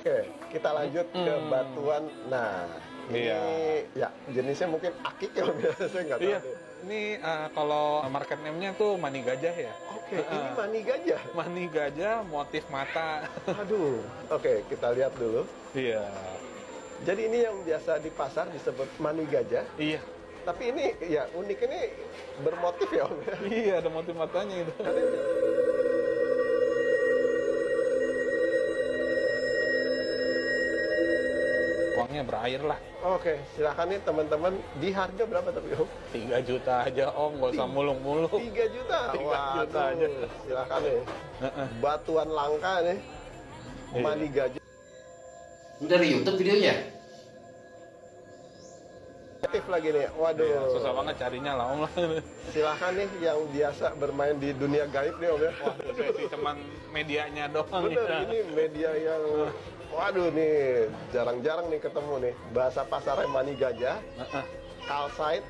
Oke, kita lanjut ke batuan. Nah, ini ya jenisnya mungkin akik ya biasa saya nggak tahu. Iya, ini kalau market name-nya tuh mani gajah ya. Oke, ini mani gajah. Mani gajah, motif mata. Aduh. Oke, kita lihat dulu. Iya. Jadi ini yang biasa di pasar disebut mani gajah. Iya. Tapi ini ya unik, ini bermotif ya Om. Iya, ada motif matanya itu. Uangnya berair lah. Oke, silakan nih teman-teman. Di harga berapa tapi Om? 3 juta aja Om, gak usah mulung-mulung. 3 juta? 3 juta aja. Silakan nih. Batuan langka nih. Iya. Mani gajah. Dari YouTube videonya? Aktif lagi nih. Waduh. Iya, susah banget carinya lah Om lah. Silakan nih yang biasa bermain di dunia gaib nih Om ya. Wah, saya sih cuman medianya doang. Bener, ya. ini media yang waduh nih jarang-jarang nih ketemu nih. Bahasa pasarnya mani gajah, calcite.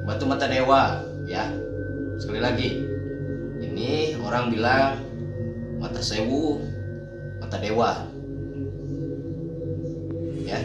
Batu mata dewa, ya. Sekali lagi, ini orang bilang mata sewu, mata dewa, ya.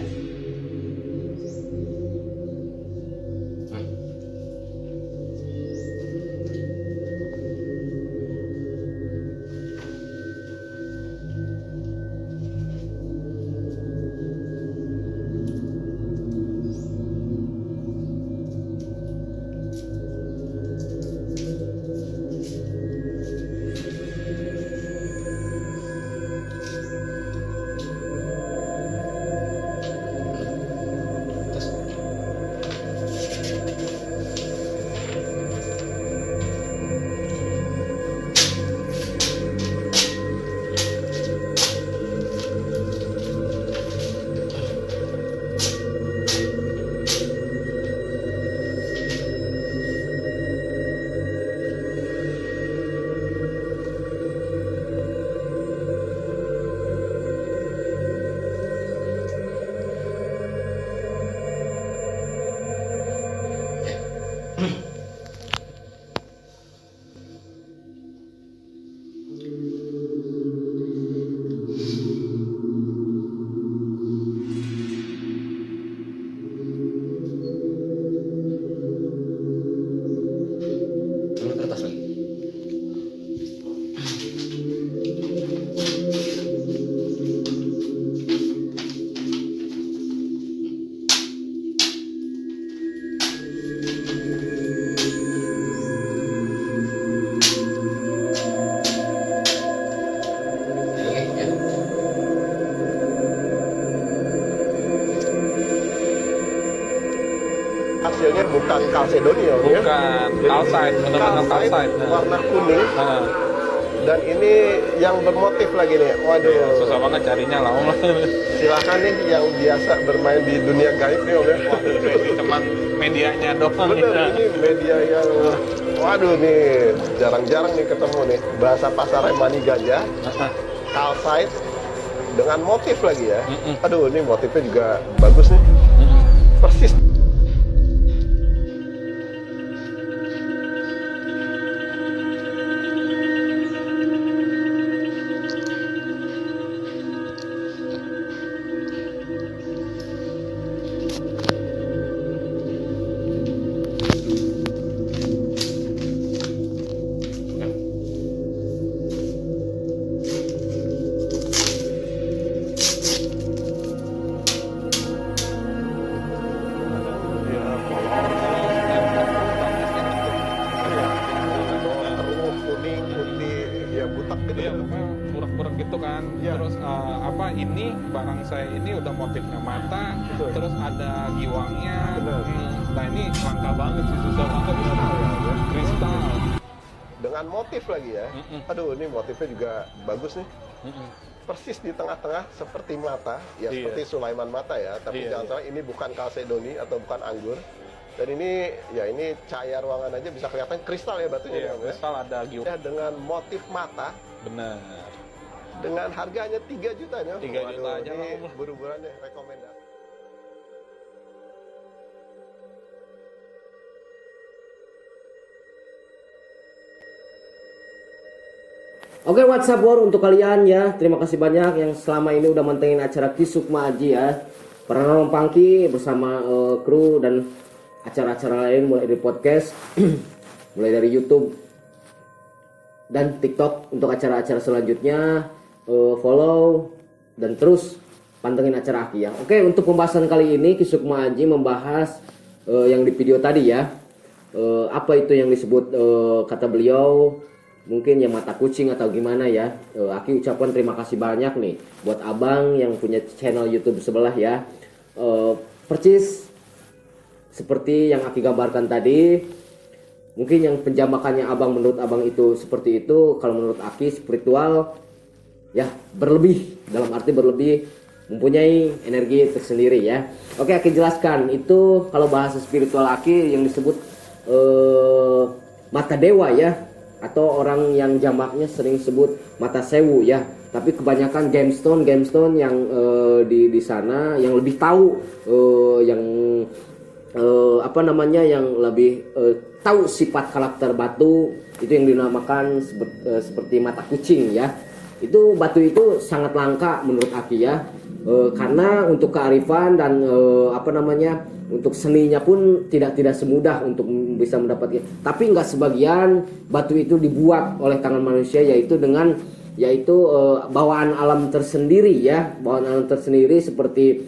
Ambil kertas lagi. Oke, ya. Hasilnya bukan kalsedonium ya. Bukan, calcite, benar-benar calcite. Nah. Warna kuning. Nah, Dan ini yang bermotif lagi nih. Waduh. iya, susah banget carinya lah Om lah. Silakan nih yang biasa bermain di dunia gaib nih Om ya. Wah, saya sih cuman medianya doang. Bener, ya. ini media yang waduh nih jarang-jarang nih ketemu nih. Bahasa pasarnya mani gajah, calcite dengan motif lagi ya. Aduh, ini motifnya juga bagus nih. Persis. ini barang saya ini udah motifnya mata, Betul. terus ada giwangnya. Benar. Nah ini langka banget sih, susah banget. Kristal. dengan motif lagi ya. Aduh, ini motifnya juga bagus nih. Persis di tengah-tengah seperti mata, ya Iya. seperti Sulaiman Mata ya. Tapi Iya, jangan salah, ini bukan kalsedoni atau bukan anggur. Dan ini ya ini cahaya ruangan aja bisa kelihatan kristal ya batunya Iya, Bang, ya. kristal ada geometri. Ya, dengan motif mata, Benar. dengan harganya 3 juta ya. 3 juta aja ini lah, Om. buru-buruan deh rekomendasi. Oke, WhatsApp War untuk kalian ya. Terima kasih banyak yang selama ini udah mantengin acara Kisukma Aji ya. Paranormal Pangki bersama kru dan acara-acara lain mulai dari podcast, mulai dari YouTube dan TikTok. Untuk acara-acara selanjutnya follow dan terus pantengin acara Aki ya. Oke, untuk pembahasan kali ini Kisukma Aji membahas yang di video tadi ya. Apa itu yang disebut kata beliau mungkin ya mata kucing atau gimana ya. Aki ucapkan terima kasih banyak nih buat abang yang punya channel YouTube sebelah ya. Percis seperti yang Aki gambarkan tadi. Mungkin yang penjamakannya abang menurut abang itu seperti itu. Kalau menurut Aki spiritual ya berlebih, dalam arti berlebih, mempunyai energi tersendiri ya. Oke, Aki jelaskan itu kalau bahasa spiritual Aki yang disebut mata dewa ya, atau orang yang jamaknya sering sebut mata sewu ya. Tapi kebanyakan gemstone yang di sana yang lebih tahu yang apa namanya, yang lebih tahu sifat karakter batu itu yang dinamakan seperti mata kucing ya. Itu batu itu sangat langka menurut Aki ya. Karena untuk kearifan dan apa namanya, untuk seninya pun tidak semudah untuk bisa mendapatkan. Tapi nggak sebagian batu itu dibuat oleh tangan manusia, yaitu dengan bawaan alam tersendiri ya. Bawaan alam tersendiri seperti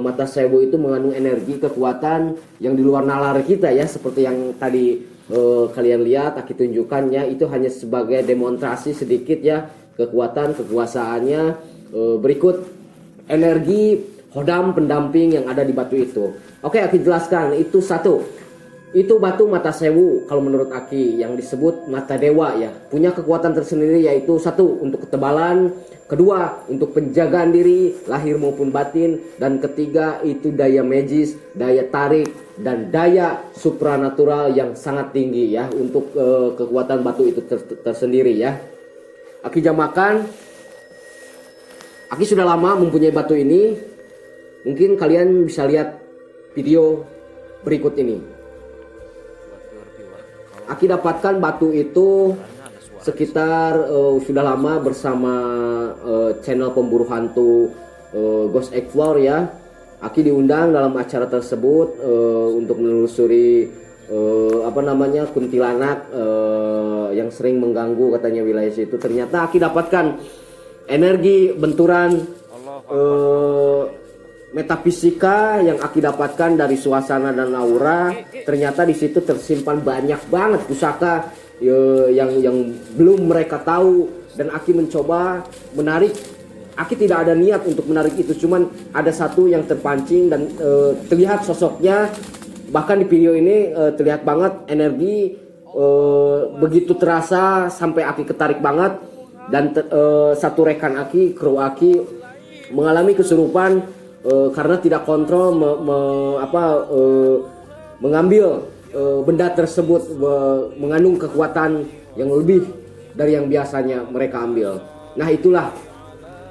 mata sewu itu mengandung energi kekuatan yang di luar nalar kita ya, seperti yang tadi kalian lihat Aki tunjukkan ya. Itu hanya sebagai demonstrasi sedikit ya kekuatan kekuasaannya. Berikut energi hodam pendamping yang ada di batu itu. Oke, Aki jelaskan. Itu satu, itu batu mata sewu kalau menurut Aki yang disebut mata dewa ya. Punya kekuatan tersendiri, yaitu satu untuk ketebalan, kedua untuk penjagaan diri lahir maupun batin, dan ketiga itu daya magis, daya tarik, dan daya supranatural yang sangat tinggi ya untuk kekuatan batu itu tersendiri ya. Aki jamakan, Aki sudah lama mempunyai batu ini. Mungkin kalian bisa lihat video berikut ini. Aki dapatkan batu itu sekitar sudah lama bersama channel pemburu hantu Ghost Explore ya. Aki diundang dalam acara tersebut untuk menelusuri apa namanya, kuntilanak yang sering mengganggu katanya wilayah situ. Ternyata Aki dapatkan energi benturan metafisika yang Aki dapatkan dari suasana dan aura. Ternyata di situ tersimpan banyak banget pusaka yang belum mereka tahu, dan Aki mencoba menarik. Aki tidak ada niat untuk menarik itu, cuman ada satu yang terpancing dan terlihat sosoknya. Bahkan di video ini terlihat banget energi begitu terasa sampai Aki ketarik banget. Dan satu rekan Aki, kru Aki mengalami kesurupan karena tidak kontrol mengambil benda tersebut mengandung kekuatan yang lebih dari yang biasanya mereka ambil. Nah, itulah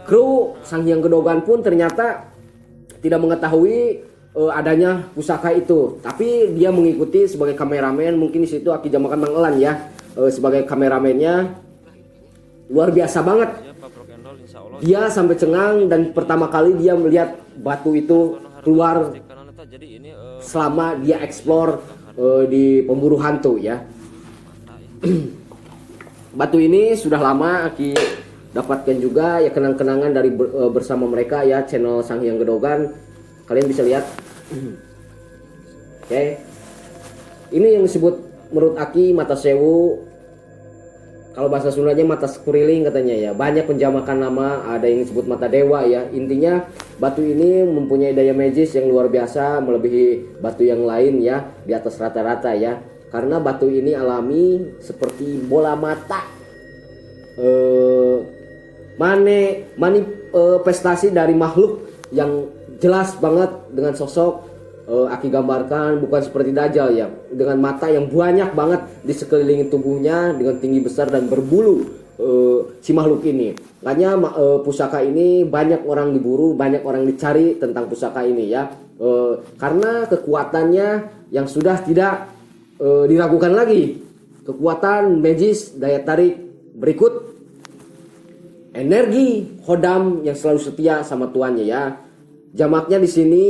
kru Sang Hyang Gedogan pun ternyata tidak mengetahui adanya pusaka itu, tapi dia mengikuti sebagai kameramen. Mungkin di situ Aki jamakan Mang Elan ya sebagai kameramennya. Luar biasa banget. Dia sampai cengang, dan pertama kali dia melihat batu itu keluar selama dia explore di pemburu hantu ya. Batu ini sudah lama Aki dapatkan juga ya, kenang-kenangan dari bersama mereka ya, channel Sang Hyang Gedogan. Kalian bisa lihat. Oke. Ini yang disebut menurut Aki mata sewu. Kalau bahasa Sundanya mata sekuriling katanya ya. Banyak penjamakan nama, ada yang disebut mata dewa ya. Intinya batu ini mempunyai daya magis yang luar biasa, melebihi batu yang lain ya, di atas rata-rata ya. karena batu ini alami seperti bola mata, manifestasi dari makhluk yang jelas banget dengan sosok Aki gambarkan bukan seperti Dajjal ya, dengan mata yang banyak banget di sekeliling tubuhnya dengan tinggi besar dan berbulu si makhluk ini. Makanya pusaka ini banyak orang diburu, banyak orang dicari tentang pusaka ini ya, karena kekuatannya yang sudah tidak diragukan lagi. Kekuatan magis daya tarik berikut, energi Khodam yang selalu setia sama tuannya ya. Jamaknya di sini,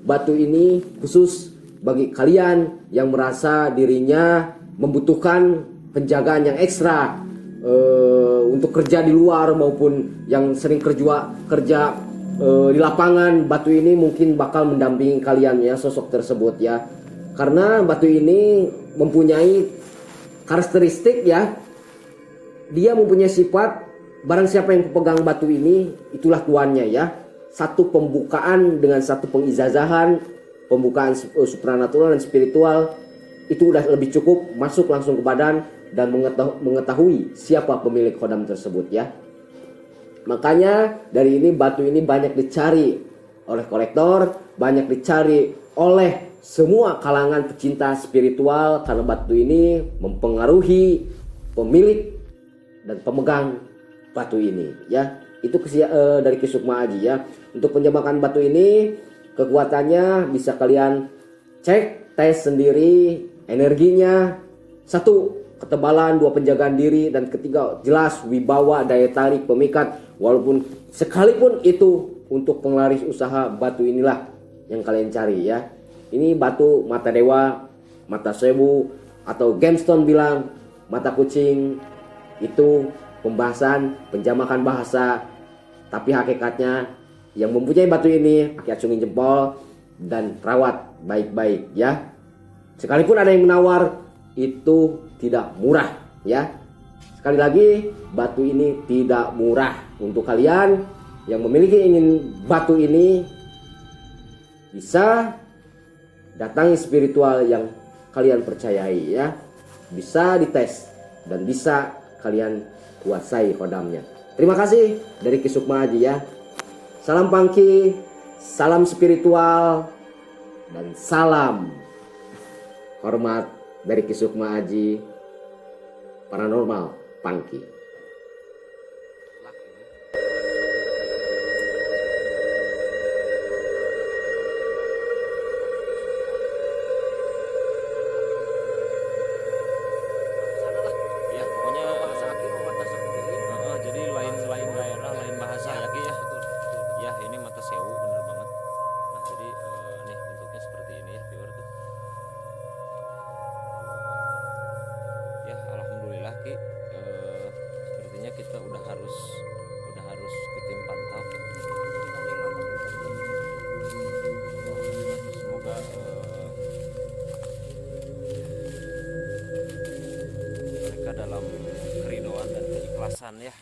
batu ini khusus bagi kalian yang merasa dirinya membutuhkan penjagaan yang ekstra untuk kerja di luar maupun yang sering kerja di lapangan. Batu ini mungkin bakal mendampingi kalian ya, sosok tersebut ya, karena batu ini mempunyai karakteristik ya, dia mempunyai sifat barang siapa yang pegang batu ini itulah tuannya ya. Satu pembukaan dengan satu pengizazahan, pembukaan supranatural dan spiritual itu udah lebih cukup, masuk langsung ke badan dan mengetahui siapa pemilik Khodam tersebut ya. Makanya dari ini batu ini banyak dicari oleh kolektor, banyak dicari oleh semua kalangan pecinta spiritual, karena batu ini mempengaruhi pemilik dan pemegang batu ini ya. Itu dari Ki Sukma Aji ya. Untuk penjamakan batu ini, kekuatannya bisa kalian cek, tes sendiri energinya. 1, ketebalan, 2, penjagaan diri, dan ketiga jelas wibawa, daya tarik, pemikat. Walaupun sekalipun itu untuk penglaris usaha, batu inilah yang kalian cari ya. Ini batu mata dewa, mata sewu, atau gemstone bilang mata kucing. Itu pembahasan penjamakan bahasa, tapi hakikatnya yang mempunyai batu ini Aki acungin jempol dan rawat baik-baik ya. Sekalipun ada yang menawar, itu tidak murah ya. Sekali lagi, batu ini tidak murah. Untuk kalian yang memiliki ingin batu ini, bisa datangi spiritual yang kalian percayai ya. Bisa dites dan bisa kalian kuasai Khodamnya. Terima kasih dari Ki Sukma Aji ya. Salam pangki, salam spiritual, dan salam hormat dari Ki Sukma Aji Paranormal Pangki. Ya, pokoknya jadi lain daerah, lain bahasa ya Ki ya. Ya, ini mata sewu bener banget. Nah, jadi nih bentuknya seperti ini ya, viewer tuh. Ya, alhamdulillah Ki. Sepertinya kita udah harus ke tim pantau. Semoga mereka dalam keridoan dan keikhlasan ya.